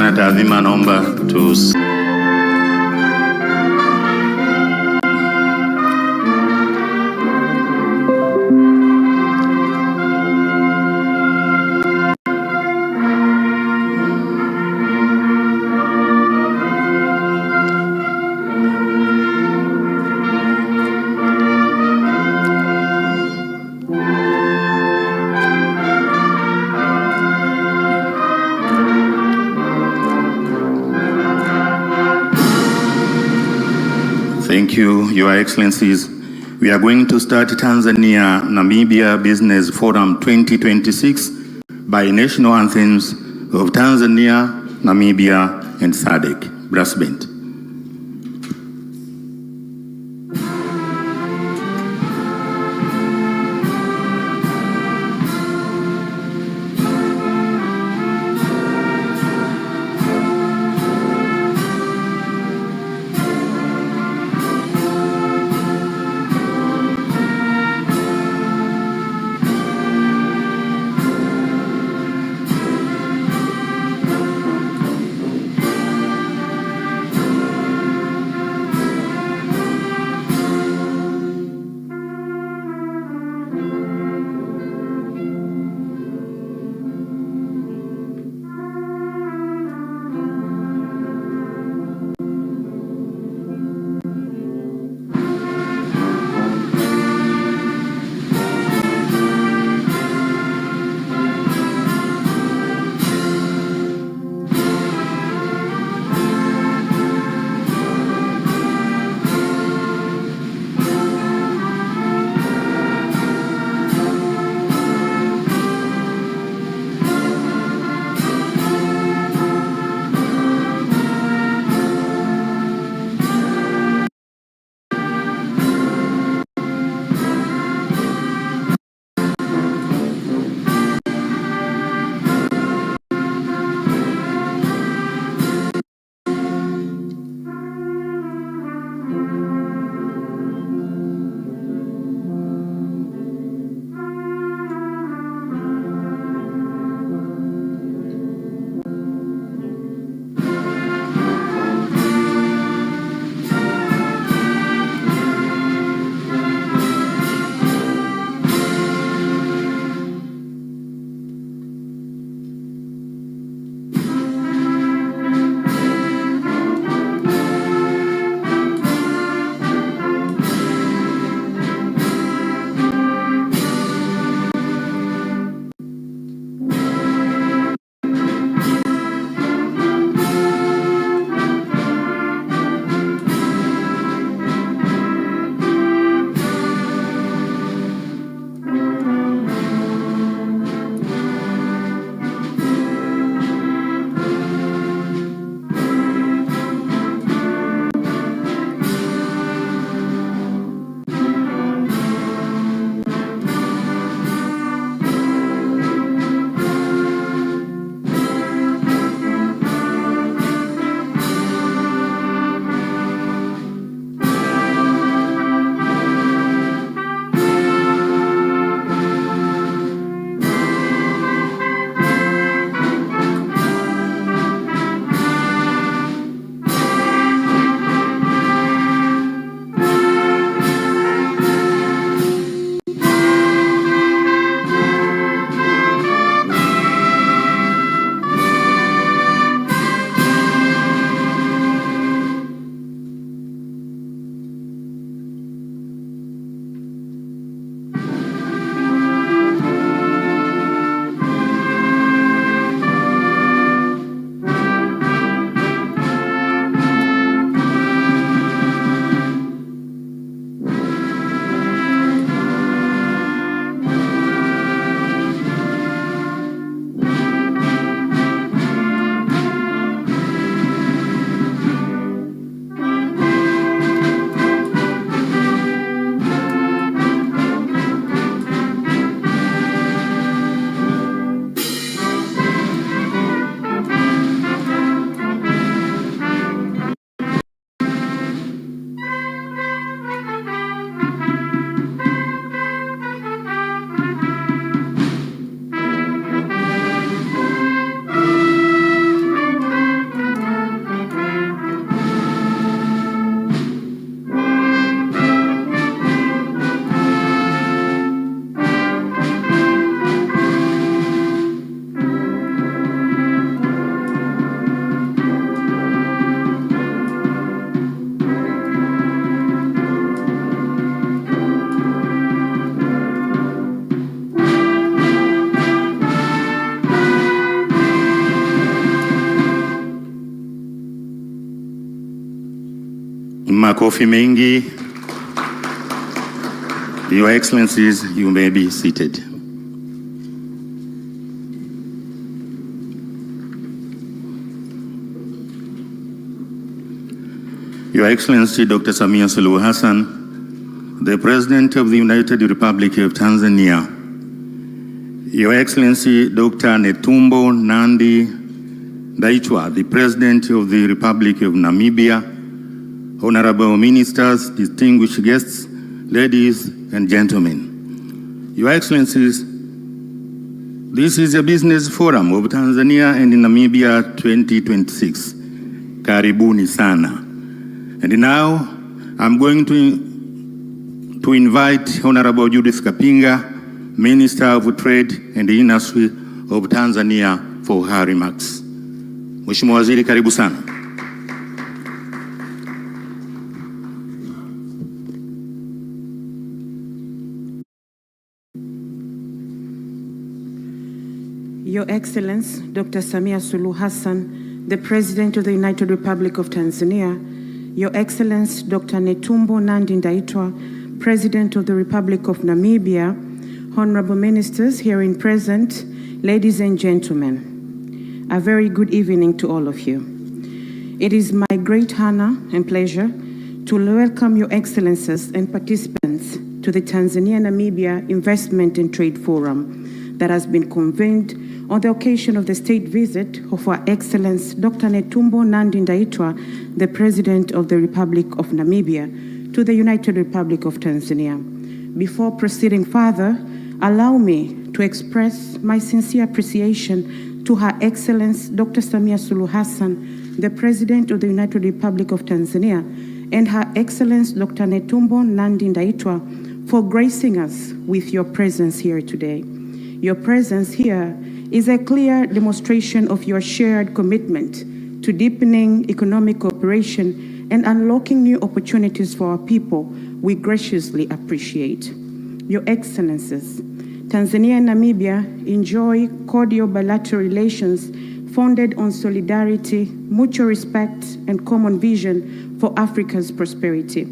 na taadhima, naomba tu Thank you, Your Excellencies. We are going to start Tanzania Namibia Business Forum 2026 by national anthems of Tanzania, Namibia, and SADC. Brass band. Makofi mengi. Your Excellencies, you may be seated. Your Excellency Dr. Samia Suluhu Hassan, the President of the United Republic of Tanzania, Your Excellency Dr. Netumbo Nandi Ndaitwah, the President of the Republic of Namibia, Honorable Ministers, distinguished guests, ladies and gentlemen. Your Excellencies, this is a business forum of Tanzania and Namibia 2026. Karibuni sana. And now I'm going to invite Honorable Judith Kapinga, Minister of Trade and Industry of Tanzania, for her remarks. Mheshimiwa Waziri, karibu sana. Your Excellency, Dr. Samia Suluhu Hassan, the President of the United Republic of Tanzania, Your Excellency, Dr. Netumbo Nandi Ndaitwah, President of the Republic of Namibia, Honorable Ministers herein present, ladies and gentlemen, a very good evening to all of you. It is my great honor and pleasure to welcome Your Excellencies and participants to the Tanzania-Namibia Investment and Trade Forum that has been convened on the occasion of the state visit of Her Excellency Dr. Netumbo Nandi Ndaitwah, the President of the Republic of Namibia, to the United Republic of Tanzania. Before proceeding further, allow me to express my sincere appreciation to Her Excellency Dr. Samia Suluhu Hassan, the President of the United Republic of Tanzania, and Her Excellency Dr. Netumbo Nandi Ndaitwah for gracing us with your presence here today. Your presence here is a clear demonstration of your shared commitment to deepening economic cooperation and unlocking new opportunities for our people. We graciously appreciate. Your Excellencies, Tanzania and Namibia enjoy cordial bilateral relations founded on solidarity, mutual respect, and common vision for Africa's prosperity.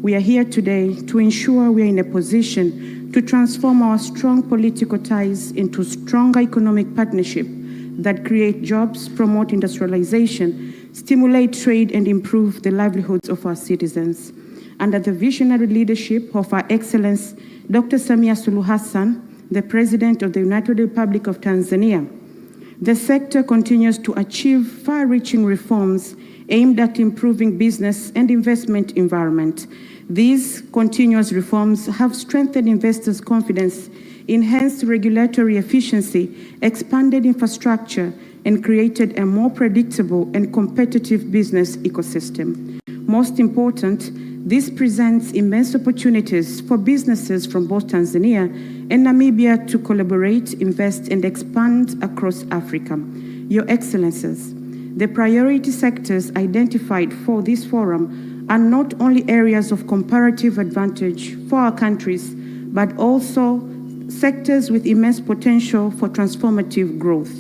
We are here today to ensure we are in a position to transform our strong political ties into stronger economic partnership that create jobs, promote industrialization, stimulate trade, and improve the livelihoods of our citizens. Under the visionary leadership of Our Excellency Dr. Samia Suluhu Hassan, the President of the United Republic of Tanzania, the sector continues to achieve far-reaching reforms aimed at improving business and investment environment. These continuous reforms have strengthened investors' confidence, enhanced regulatory efficiency, expanded infrastructure, and created a more predictable and competitive business ecosystem. Most important, this presents immense opportunities for businesses from both Tanzania and Namibia to collaborate, invest, and expand across Africa. Your Excellencies, the priority sectors identified for this forum are not only areas of comparative advantage for our countries, but also sectors with immense potential for transformative growth.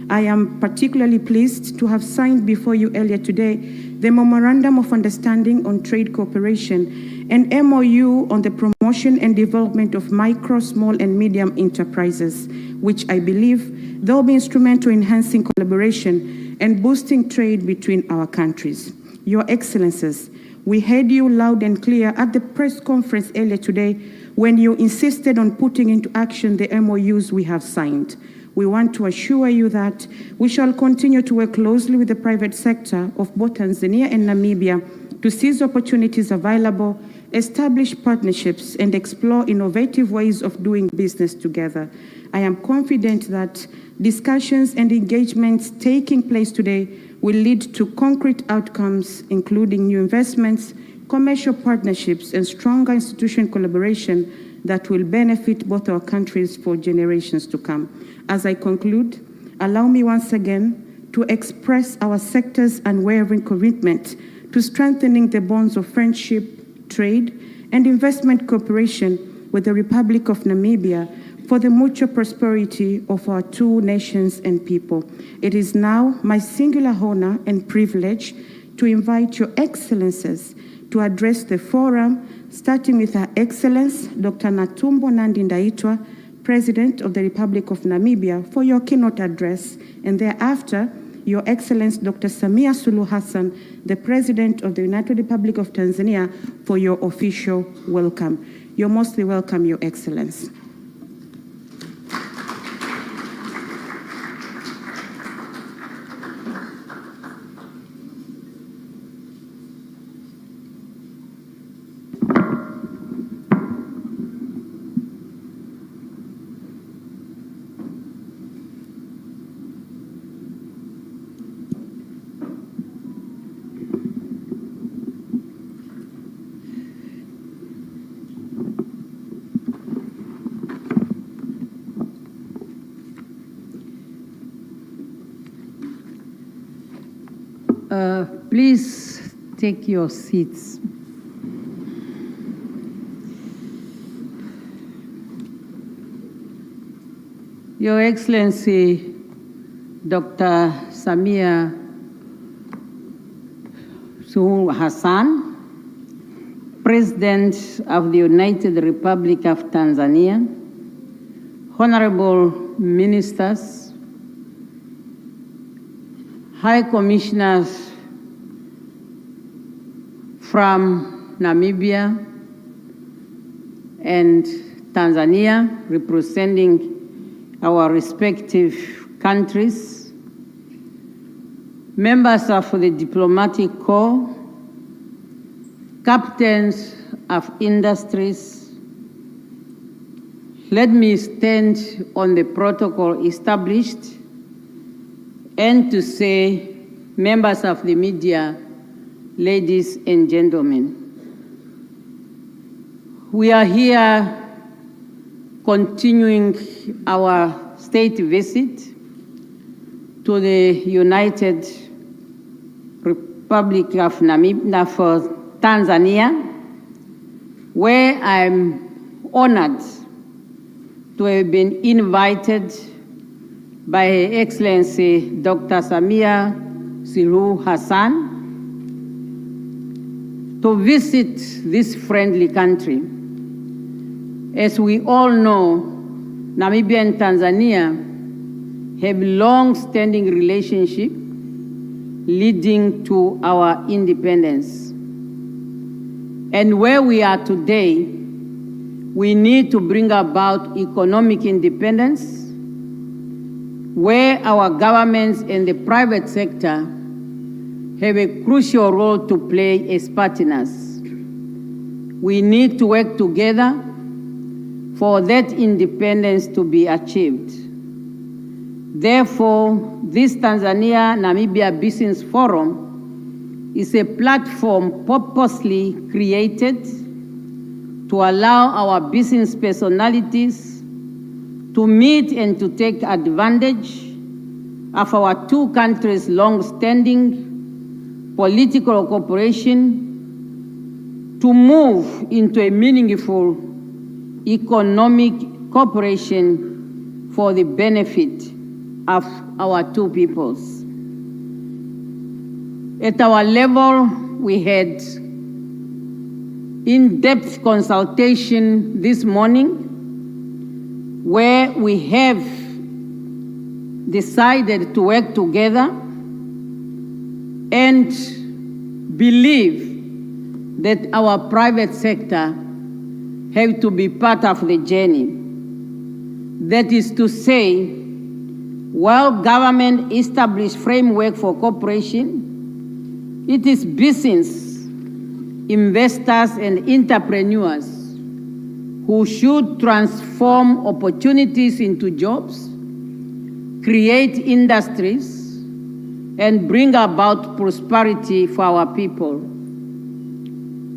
I am particularly pleased to have signed before you earlier today the Memorandum of Understanding on Trade Cooperation and MOU on the promotion and development of micro, small, and medium enterprises, which I believe they'll be instrumental in enhancing collaboration and boosting trade between our countries. Your Excellencies, we heard you loud and clear at the press conference earlier today when you insisted on putting into action the MOUs we have signed. We want to assure you that we shall continue to work closely with the private sector of both Tanzania and Namibia to seize opportunities available, establish partnerships, and explore innovative ways of doing business together. I am confident that discussions and engagements taking place today will lead to concrete outcomes, including new investments, commercial partnerships, and stronger institutional collaboration that will benefit both our countries for generations to come. As I conclude, allow me once again to express our sector's unwavering commitment to strengthening the bonds of friendship, trade, and investment cooperation with the Republic of Namibia for the mutual prosperity of our two nations and people. It is now my singular honor and privilege to invite Your Excellencies to address the forum, starting with Her Excellence Dr. Netumbo Nandi-Ndaitwah, President of the Republic of Namibia, for your keynote address, and thereafter, Your Excellency Dr. Samia Suluhu Hassan, the President of the United Republic of Tanzania, for your official welcome. You're mostly welcome, Your Excellency. Please take your seats. Your Excellency, Dr. Samia Suluhu Hassan, President of the United Republic of Tanzania, Honorable Ministers, High Commissioners from Namibia and Tanzania, representing our respective countries, members of the diplomatic corps, captains of industries, let me stand on the protocol established and to say, members of the media, ladies and gentlemen, we are here continuing our state visit to the United Republic of Namibia for Tanzania, where I'm honored to have been invited by Her Excellency Dr. Samia Suluhu Hassan to visit this friendly country. As we all know, Namibia and Tanzania have long-standing relationship leading to our independence. And where we are today, we need to bring about economic independence, where our governments and the private sector have a crucial role to play as partners. We need to work together for that independence to be achieved. Therefore, this Tanzania-Namibia Business Forum is a platform purposely created to allow our business personalities to meet and to take advantage of our two countries' long-standing political cooperation to move into a meaningful economic cooperation for the benefit of our two peoples. At our level, we had in-depth consultation this morning, where we have decided to work together and believe that our private sector have to be part of the journey. That is to say, while government established framework for cooperation, it is business, investors, and entrepreneurs who should transform opportunities into jobs, create industries, and bring about prosperity for our people.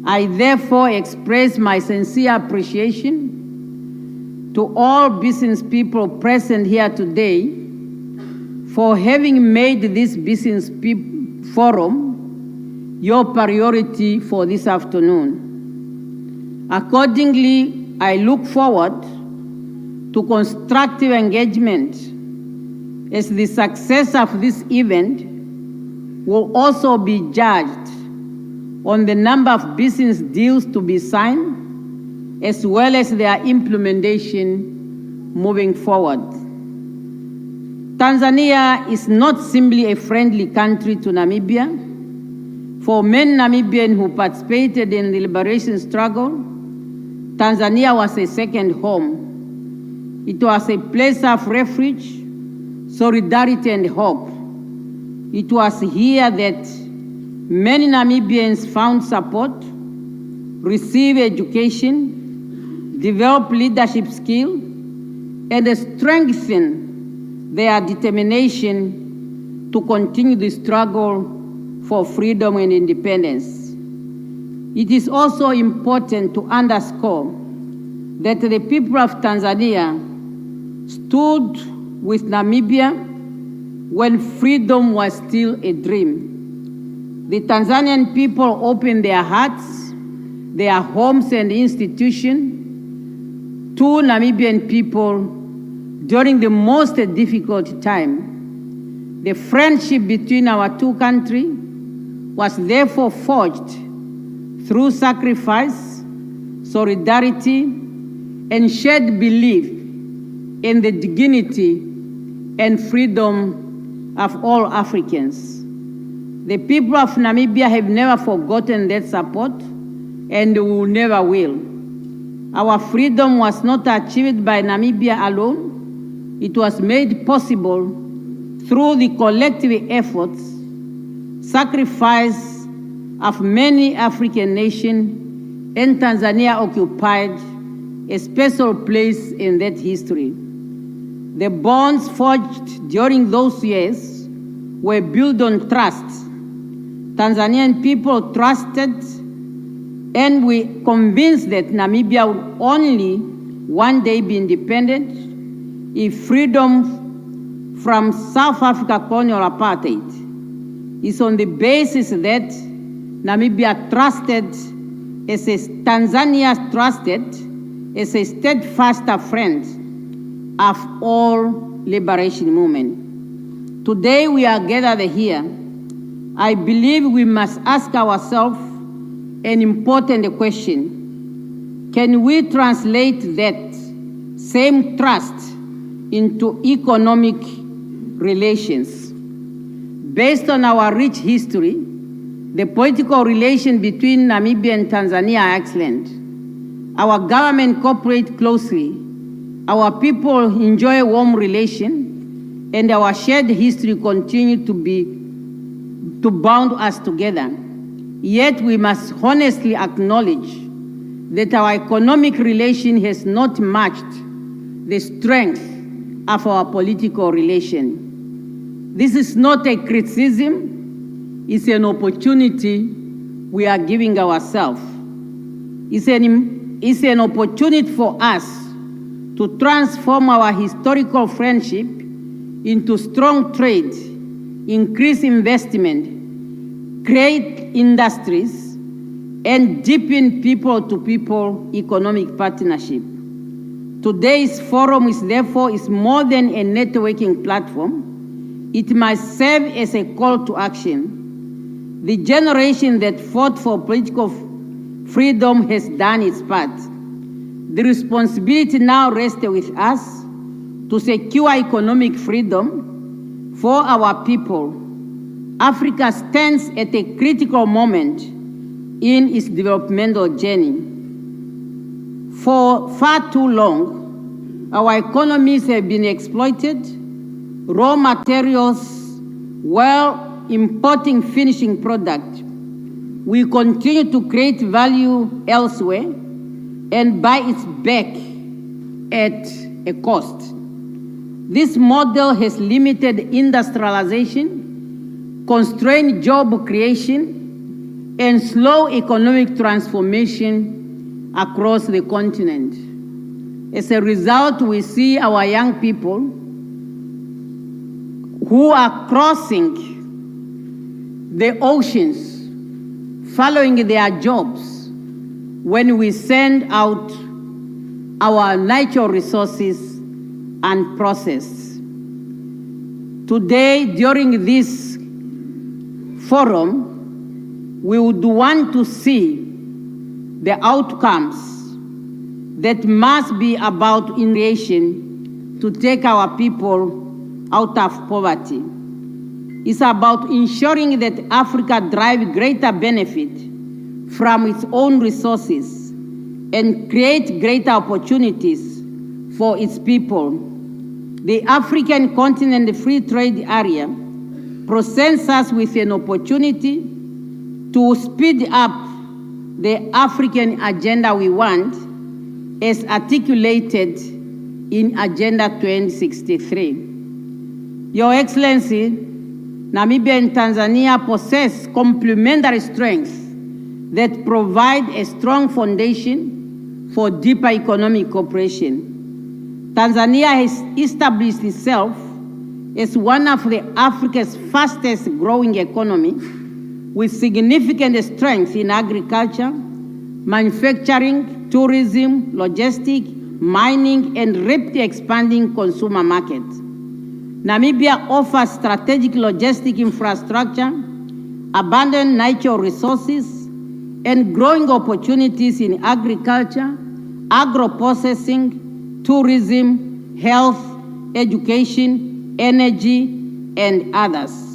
I therefore express my sincere appreciation to all business people present here today for having made this business forum your priority for this afternoon. Accordingly, I look forward to constructive engagement as the success of this event will also be judged on the number of business deals to be signed, as well as their implementation moving forward. Tanzania is not simply a friendly country to Namibia. For many Namibians who participated in the liberation struggle, Tanzania was a second home. It was a place of refuge, solidarity, and hope. It was here that many Namibians found support, received education, developed leadership skills, and strengthened their determination to continue the struggle for freedom and independence. It is also important to underscore that the people of Tanzania stood with Namibia when freedom was still a dream. The Tanzanian people opened their hearts, their homes and institutions to Namibian people during the most difficult time. The friendship between our two countries was therefore forged through sacrifice, solidarity, and shared belief in the dignity and freedom of all Africans. The people of Namibia have never forgotten that support, and will never will. Our freedom was not achieved by Namibia alone. It was made possible through the collective efforts, sacrifice of many African nations, and Tanzania occupied a special place in that history. The bonds forged during those years were built on trust. Tanzanian people trusted and we convinced that Namibia would only one day be independent if freedom from South Africa colonial apartheid is on the basis that Namibia trusted as a Tanzania trusted as a steadfast friend of all liberation movement. Today we are gathered here. I believe we must ask ourselves an important question. Can we translate that same trust into economic relations? Based on our rich history, the political relations between Namibia and Tanzania are excellent. Our government cooperate closely. Our people enjoy warm relations, and our shared history continue to bound us together. Yet we must honestly acknowledge that our economic relation has not matched the strength of our political relation. This is not a criticism, it's an opportunity we are giving ourselves. It's an opportunity for us to transform our historical friendship into strong trade, increase investment, create industries, and deepen people-to-people economic partnership. Today's forum is therefore more than a networking platform. It must serve as a call to action. The generation that fought for political freedom has done its part. The responsibility now rests with us to secure economic freedom for our people. Africa stands at a critical moment in its developmental journey. For far too long, our economies have been exploited, raw materials while importing finishing product. We continue to create value elsewhere and buy it back at a cost. This model has limited industrialization, constrained job creation, and slow economic transformation across the continent. As a result, we see our young people who are crossing the oceans, following their jobs, when we send out our natural resources unprocessed. Today, during this forum, we would want to see the outcomes that must be about innovation to take our people out of poverty. It's about ensuring that Africa drives greater benefit from its own resources and create greater opportunities for its people. The African continent free trade area presents us with an opportunity to speed up the African agenda we want, as articulated in Agenda 2063. Your Excellency, Namibia and Tanzania possess complementary strengths that provide a strong foundation for deeper economic cooperation. Tanzania has established itself as one of Africa's fastest growing economies, with significant strength in agriculture, manufacturing, tourism, logistics, mining, and rapidly expanding consumer markets. Namibia offers strategic logistic infrastructure, abundant natural resources, and growing opportunities in agriculture, agro-processing, tourism, health, education, energy, and others.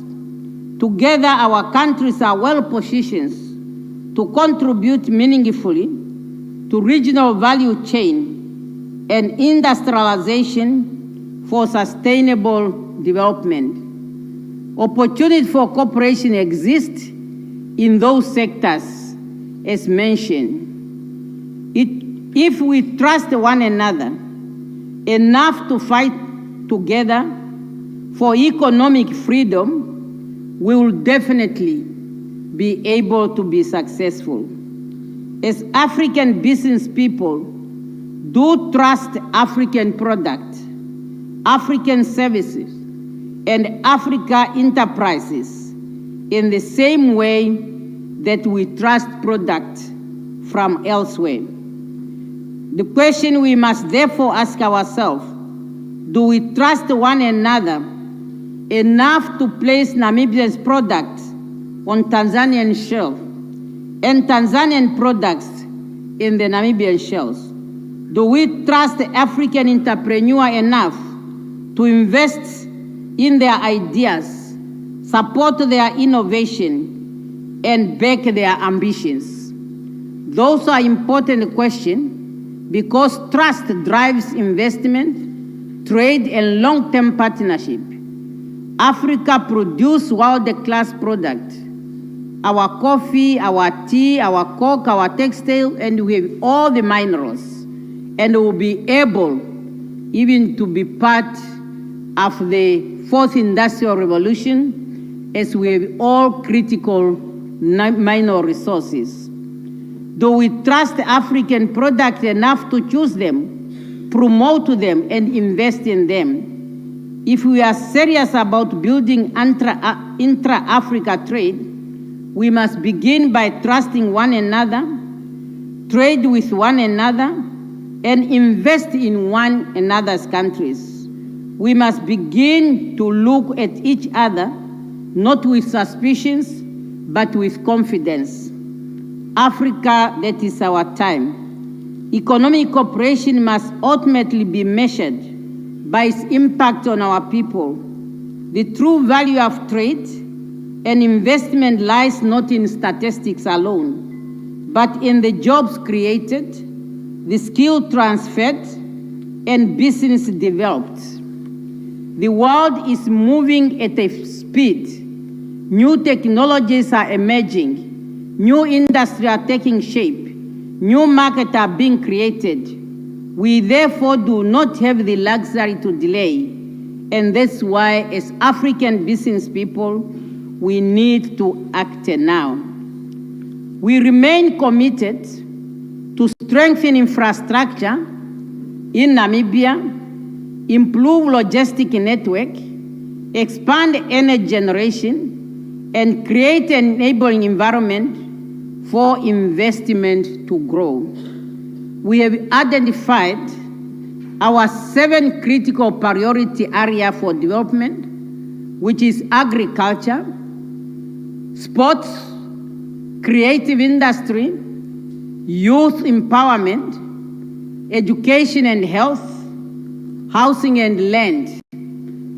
Together, our countries are well positioned to contribute meaningfully to regional value chain and industrialization for sustainable development. Opportunities for cooperation exist in those sectors, as mentioned. If we trust one another enough to fight together for economic freedom, we will definitely be able to be successful. As African business people, do trust African products, African services, and Africa enterprises in the same way that we trust products from elsewhere. The question we must therefore ask ourselves, do we trust one another enough to place Namibia's products on Tanzanian shelf and Tanzanian products in the Namibian shelves? Do we trust the African entrepreneur enough to invest in their ideas, support their innovation, and back their ambitions? Those are important questions because trust drives investment, trade, and long-term partnership. Africa produces world-class products. Our coffee, our tea, our coke, our textile, and we have all the minerals. And will be able even to be part of the fourth industrial revolution, as we have all critical mineral resources. Do we trust African products enough to choose them, promote them, and invest in them? If we are serious about building intra-Africa trade, we must begin by trusting one another, trade with one another, and invest in one another's countries. We must begin to look at each other, not with suspicions, but with confidence. Africa, that is our time. Economic cooperation must ultimately be measured by its impact on our people. The true value of trade and investment lies not in statistics alone, but in the jobs created, the skill transferred, and business developed. The world is moving at a speed. New technologies are emerging. New industries are taking shape. New markets are being created. We therefore do not have the luxury to delay. And that's why, as African business people, we need to act now. We remain committed to strengthen infrastructure in Namibia, improve logistic network, expand energy generation, and create an enabling environment for investment to grow. We have identified our 7 critical priority areas for development, which is agriculture, sports, creative industry, youth empowerment, education and health, housing and land,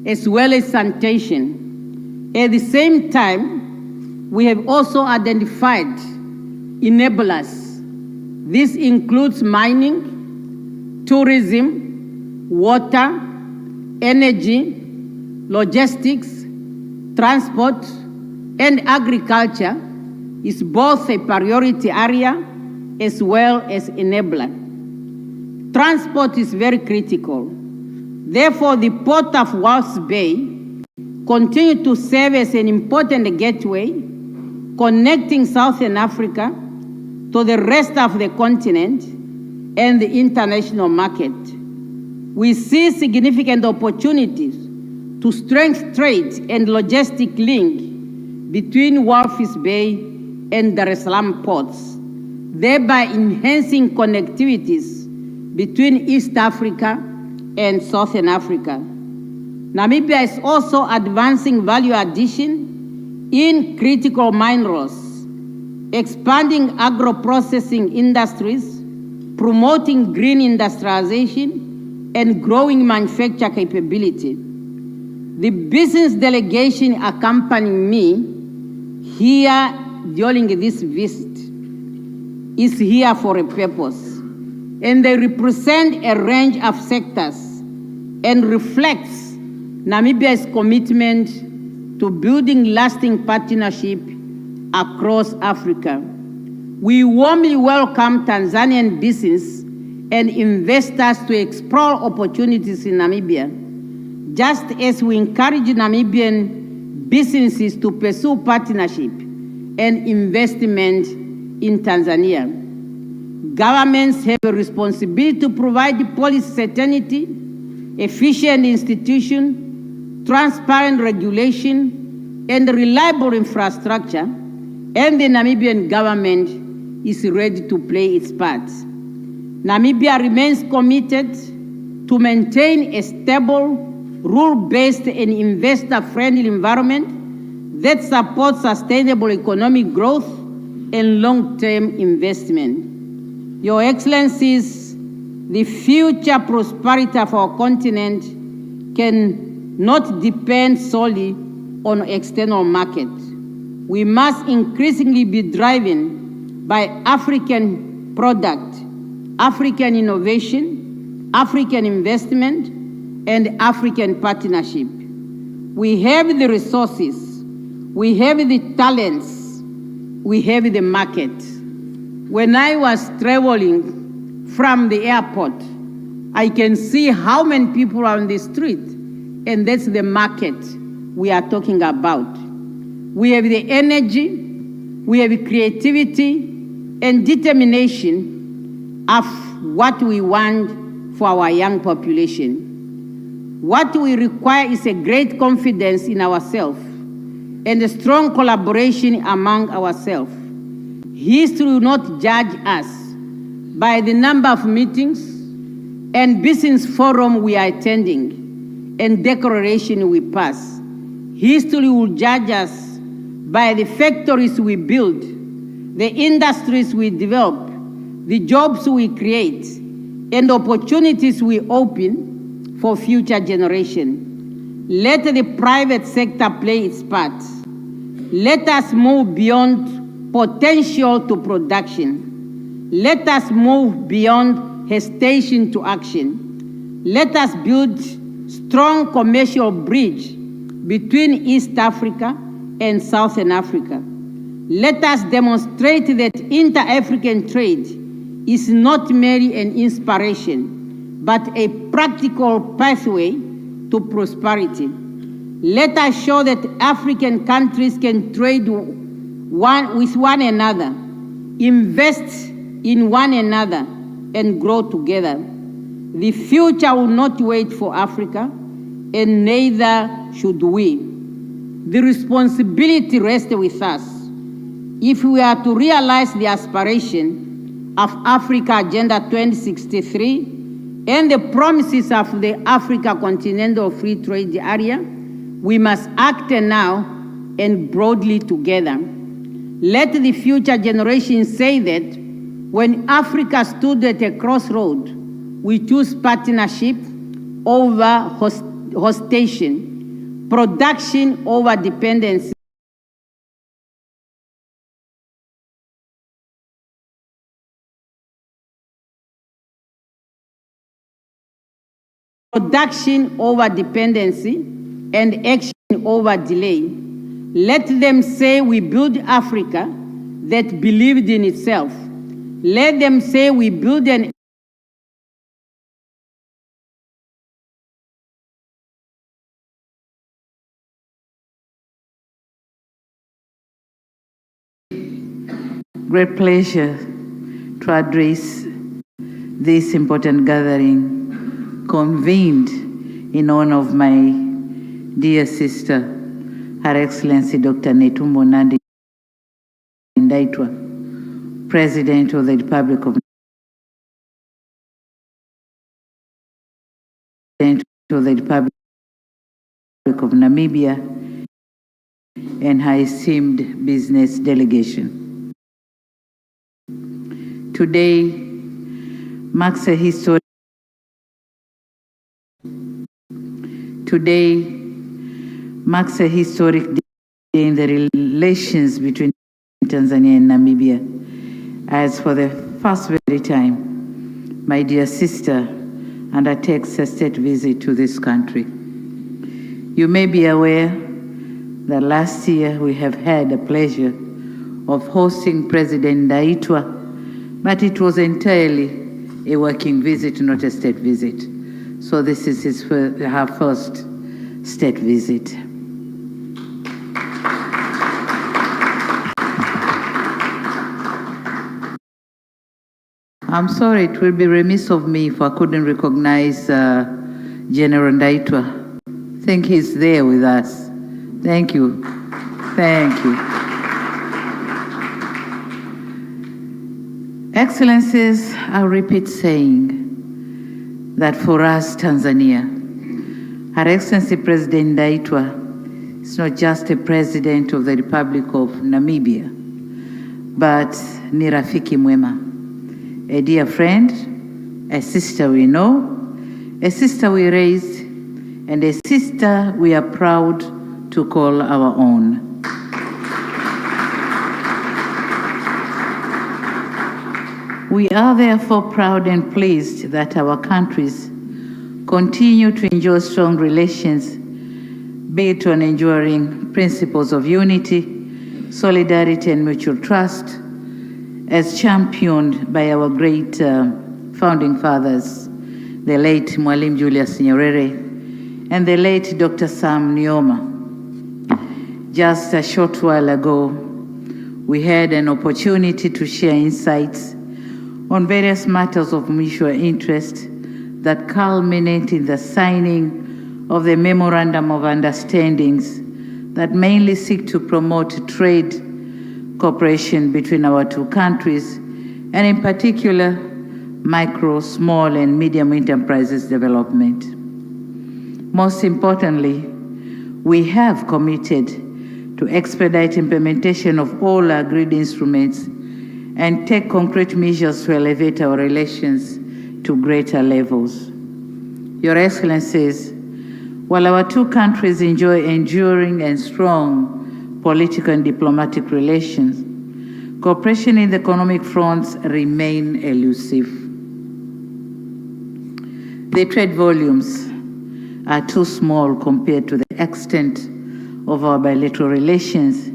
as well as sanitation. At the same time, we have also identified enablers. This includes mining, tourism, water, energy, logistics, transport, and agriculture is both a priority area as well as enabler. Transport is very critical. Therefore, the Port of Walvis Bay continues to serve as an important gateway connecting Southern Africa to the rest of the continent and the international market. We see significant opportunities to strengthen trade and logistic link between Walvis Bay and Dar es Salaam ports, thereby enhancing connectivities between East Africa and Southern Africa. Namibia is also advancing value addition in critical minerals, expanding agro-processing industries, promoting green industrialization, and growing manufacture capability. The business delegation accompanying me here during this visit is here for a purpose, and they represent a range of sectors and reflects Namibia's commitment to building lasting partnership across Africa. We warmly welcome Tanzanian business and investors to explore opportunities in Namibia, just as we encourage Namibian businesses to pursue partnership and investment in Tanzania. Governments have a responsibility to provide policy certainty, efficient institution, transparent regulation, and reliable infrastructure, and the Namibian government is ready to play its part. Namibia remains committed to maintain a stable, rule-based and investor-friendly environment that supports sustainable economic growth and long-term investment. Your Excellencies, the future prosperity of our continent can not depend solely on external markets. We must increasingly be driven by African product, African innovation, African investment, and African partnership. We have the resources, we have the talents, we have the market. When I was traveling from the airport, I can see how many people are on the street, and that's the market we are talking about. We have the energy, we have creativity and determination of what we want for our young population. What we require is a great confidence in ourselves and a strong collaboration among ourselves. History will not judge us by the number of meetings and business forums we are attending and declaration we pass. History will judge us by the factories we build, the industries we develop, the jobs we create, and opportunities we open for future generations. Let the private sector play its part. Let us move beyond potential to production. Let us move beyond hesitation to action. Let us build strong commercial bridge between East Africa and Southern Africa. Let us demonstrate that inter-African trade is not merely an inspiration, but a practical pathway to prosperity. Let us show that African countries can trade with one another, invest in one another, and grow together. The future will not wait for Africa, and neither should we. The responsibility rests with us. If we are to realize the aspiration of Africa Agenda 2063 and the promises of the Africa Continental Free Trade Area, we must act now and broadly together. Let the future generations say that when Africa stood at a crossroad, we chose partnership over hostation, production over dependency, and action over delay. Let them say we build Africa that believed in itself. Let them say we build an great pleasure to address this important gathering convened in honor of my dear sister, Her Excellency Dr. Netumbo Nandi Ndaitwah, President of the Republic of Namibia, and her esteemed business delegation. Today marks a historic day in the relations between Tanzania and Namibia, as for the first very time, my dear sister undertakes a state visit to this country. You may be aware that last year we have had the pleasure of hosting President Ndaitwah, but it was entirely a working visit, not a state visit. So this is her first state visit. I'm sorry, it will be remiss of me if I couldn't recognize General Ndaitwah. I think he's there with us. Thank you. Thank you. Excellencies, I'll repeat saying that for us, Tanzania, Her Excellency President Ndaitwah is not just a president of the Republic of Namibia, but ni rafiki mwema, a dear friend, a sister we know, a sister we raised, and a sister we are proud to call our own. We are therefore proud and pleased that our countries continue to enjoy strong relations built on enduring principles of unity, solidarity, and mutual trust, as championed by our great founding fathers, the late Mwalimu Julius Nyerere and the late Dr. Sam Nujoma. Just a short while ago, we had an opportunity to share insights on various matters of mutual interest that culminate in the signing of the Memorandum of Understandings that mainly seek to promote trade cooperation between our two countries, and in particular, micro, small, and medium enterprises development. Most importantly, we have committed to expedite implementation of all agreed instruments and take concrete measures to elevate our relations to greater levels. Your Excellencies, while our two countries enjoy enduring and strong political and diplomatic relations, cooperation in the economic fronts remain elusive. The trade volumes are too small compared to the extent of our bilateral relations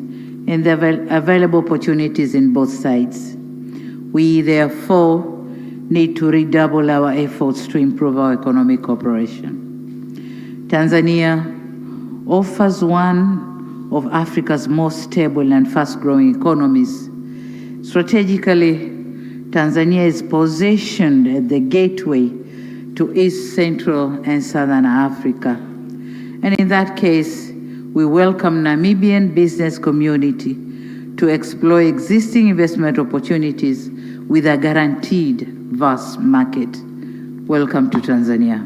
and the available opportunities in both sides. We therefore need to redouble our efforts to improve our economic cooperation. Tanzania offers one of Africa's most stable and fast-growing economies. Strategically, Tanzania is positioned at the gateway to East, Central, and Southern Africa. And in that case, we welcome Namibian business community to explore existing investment opportunities with a guaranteed vast market. Welcome to Tanzania.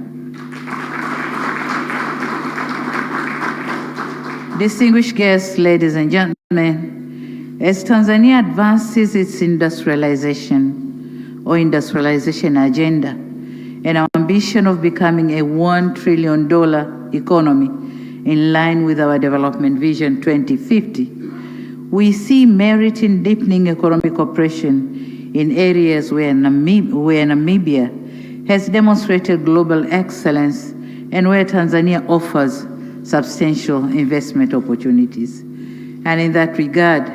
Distinguished guests, ladies and gentlemen, As Tanzania advances its industrialization agenda and our ambition of becoming a $1 trillion economy in line with our Development Vision 2050, we see merit in deepening economic cooperation in areas where Namibia has demonstrated global excellence and where Tanzania offers substantial investment opportunities. And in that regard,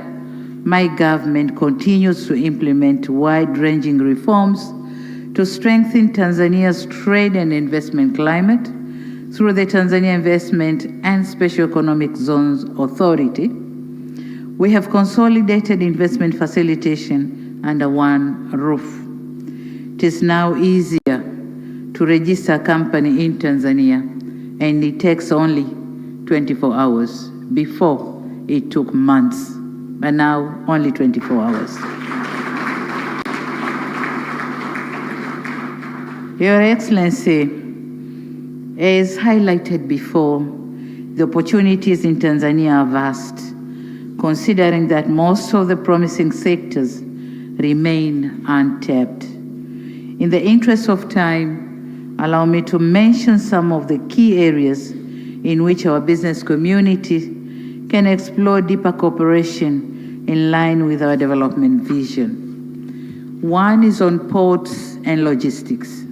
my government continues to implement wide-ranging reforms to strengthen Tanzania's trade and investment climate through the Tanzania Investment and Special Economic Zones Authority. We have consolidated investment facilitation under one roof. It is now easier to register a company in Tanzania, and it takes only 24 hours. Before, it took months, but now only 24 hours. Your Excellency, as highlighted before, the opportunities in Tanzania are vast, considering that most of the promising sectors remain untapped. In the interest of time, allow me to mention some of the key areas in which our business community can explore deeper cooperation in line with our development vision. One is on ports and logistics.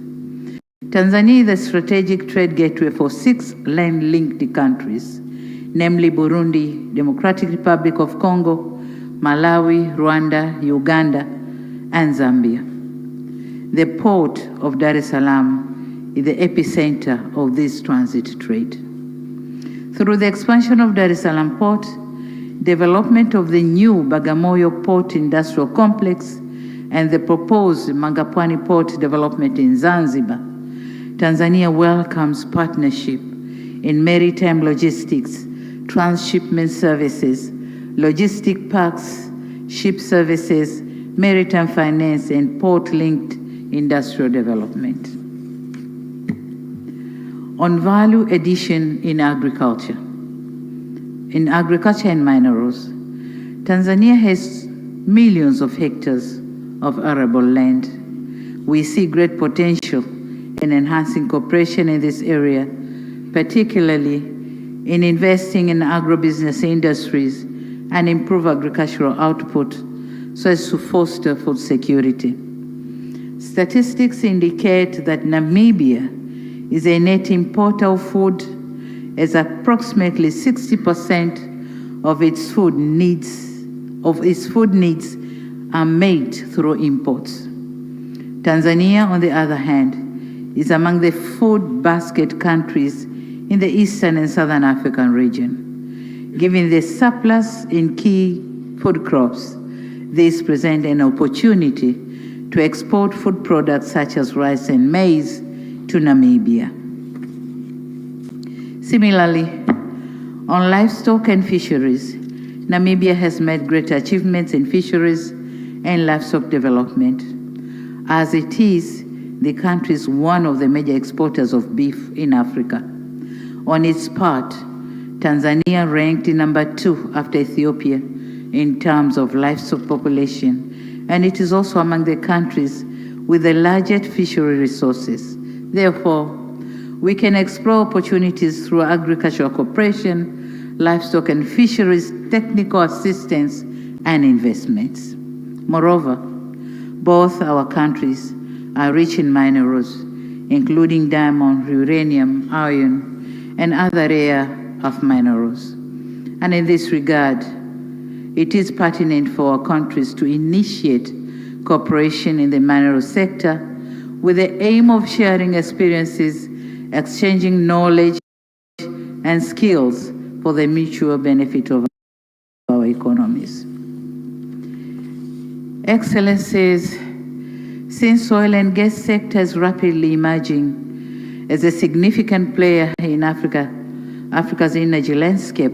Tanzania is a strategic trade gateway for 6 land-linked countries, namely Burundi, Democratic Republic of Congo, Malawi, Rwanda, Uganda, and Zambia. The port of Dar es Salaam is the epicenter of this transit trade. Through the expansion of Dar es Salaam port, development of the new Bagamoyo Port Industrial Complex, and the proposed Mangapwani Port development in Zanzibar, Tanzania welcomes partnership in maritime logistics, transshipment services, logistic parks, ship services, maritime finance, and port-linked industrial development. On value addition in agriculture and minerals, Tanzania has millions of hectares of arable land. We see great potential in enhancing cooperation in this area, particularly in investing in agribusiness industries and improve agricultural output so as to foster food security. Statistics indicate that Namibia is a net importer of food, as approximately 60% of its food needs are made through imports. Tanzania, on the other hand, is among the food basket countries in the Eastern and Southern African region. Given the surplus in key food crops, this presents an opportunity to export food products such as rice and maize to Namibia. Similarly, on livestock and fisheries, Namibia has made great achievements in fisheries and livestock development. As it is, the country is one of the major exporters of beef in Africa. On its part, Tanzania ranked number 2 after Ethiopia in terms of livestock population, and it is also among the countries with the largest fishery resources. Therefore, we can explore opportunities through agricultural cooperation, livestock and fisheries, technical assistance, and investments. Moreover, both our countries are rich in minerals, including diamond, uranium, iron, and other rare earth minerals. And in this regard, it is pertinent for our countries to initiate cooperation in the mineral sector with the aim of sharing experiences, exchanging knowledge and skills for the mutual benefit of our economies. Excellencies, since oil and gas sector is rapidly emerging as a significant player in Africa's energy landscape,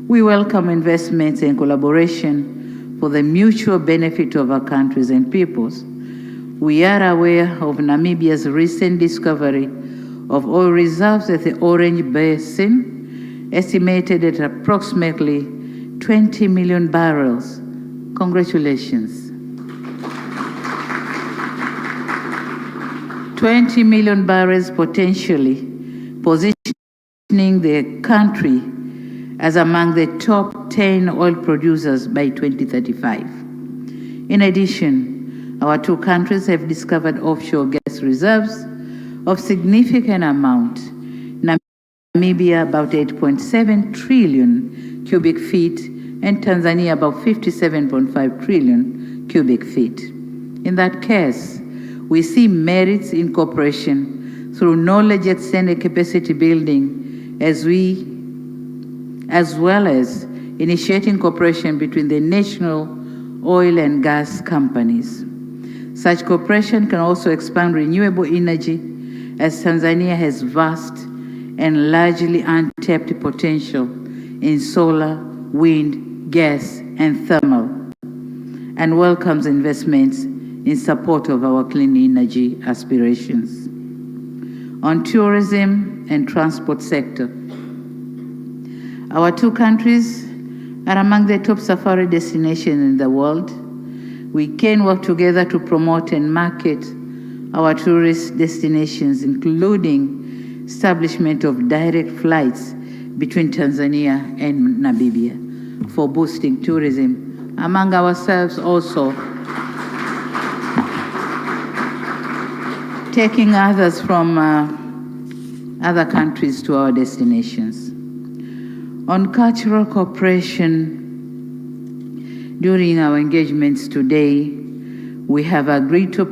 we welcome investments and collaboration for the mutual benefit of our countries and peoples. We are aware of Namibia's recent discovery of oil reserves at the Orange Basin, estimated at approximately 20 million barrels Congratulations. 20 million barrels potentially, positioning the country as among the top 10 oil producers by 2035. In addition, our two countries have discovered offshore gas reserves of significant amount. Namibia about 8.7 trillion cubic feet and Tanzania about 57.5 trillion cubic feet. In that case, we see merits in cooperation through knowledge exchange and capacity building as well as initiating cooperation between the national oil and gas companies. Such cooperation can also expand renewable energy as Tanzania has vast and largely untapped potential in solar, wind, gas, and thermal, and welcomes investments in support of our clean energy aspirations. On tourism and transport sector, our two countries are among the top safari destinations in the world. We can work together to promote and market our tourist destinations, including establishment of direct flights between Tanzania and Namibia for boosting tourism among ourselves, also taking others from other countries to our destinations. On cultural cooperation, during our engagements today, we have agreed to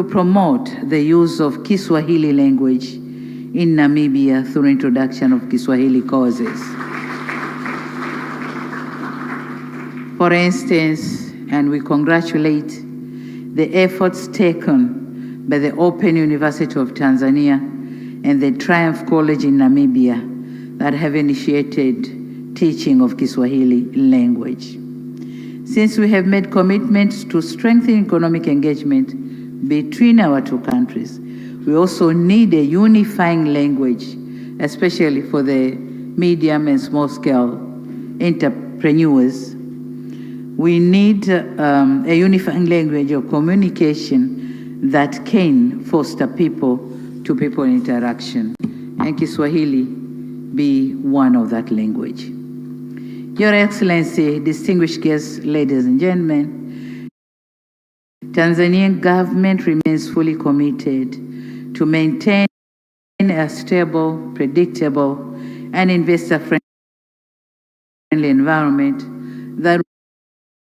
promote the use of Kiswahili language in Namibia through introduction of Kiswahili courses. For instance, and we congratulate the efforts taken by the Open University of Tanzania and the Triumph College in Namibia that have initiated teaching of Kiswahili language. Since we have made commitments to strengthen economic engagement between our two countries, we also need a unifying language, especially for the medium and small scale entrepreneurs. We need a unifying language of communication that can foster people-to-people interaction, and Kiswahili be one of that language. Your Excellency, distinguished guests, ladies and gentlemen, Tanzanian government remains fully committed to maintain a stable, predictable, and investor-friendly environment that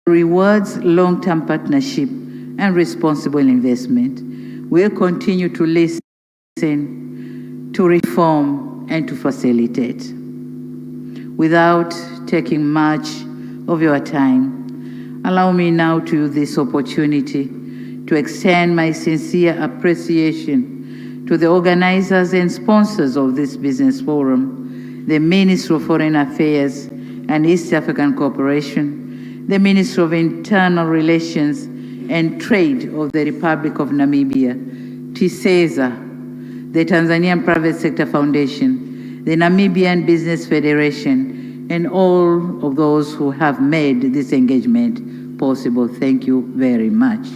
rewards long-term partnership and responsible investment. We'll continue to listen, to reform, and to facilitate. Without taking much of your time, allow me now to use this opportunity to extend my sincere appreciation to the organizers and sponsors of this business forum, the Ministry of Foreign Affairs and East African Cooperation, the Ministry of Internal Relations and Trade of the Republic of Namibia, TISEZA, the Tanzanian Private Sector Foundation, the Namibian Business Federation, and all of those who have made this engagement possible. Thank you very much.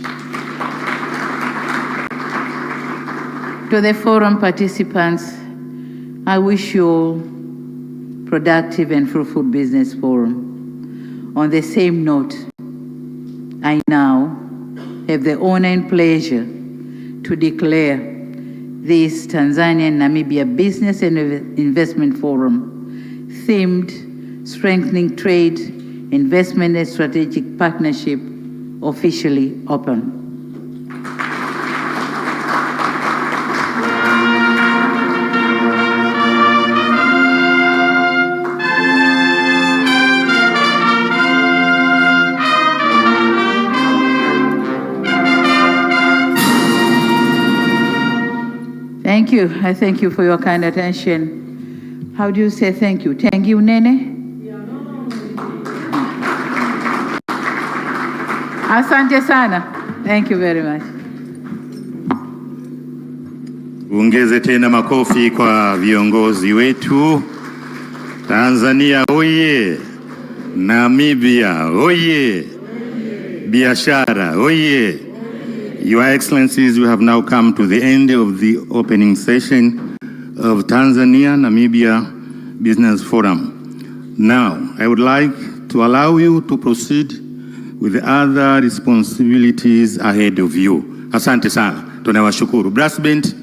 To the forum participants, I wish you all productive and fruitful business forum. On the same note, I now have the honor and pleasure to declare this Tanzania-Namibia Business and Investment Forum, themed Strengthening Trade, Investment and Strategic Partnership, officially open. Thank you. I thank you for your kind attention. How do you say thank you? Thank you, Nene? Asante sana. Thank you very much. Ongeze tena makofi kwa viongozi wetu. Tanzania oye! Namibia, oye! Biashara, oye! Your Excellencies, we have now come to the end of the opening session of Tanzania-Namibia Business Forum. Now, I would like to allow you to proceed with the other responsibilities ahead of you. Asante sana, tunawashukuru. Brass band.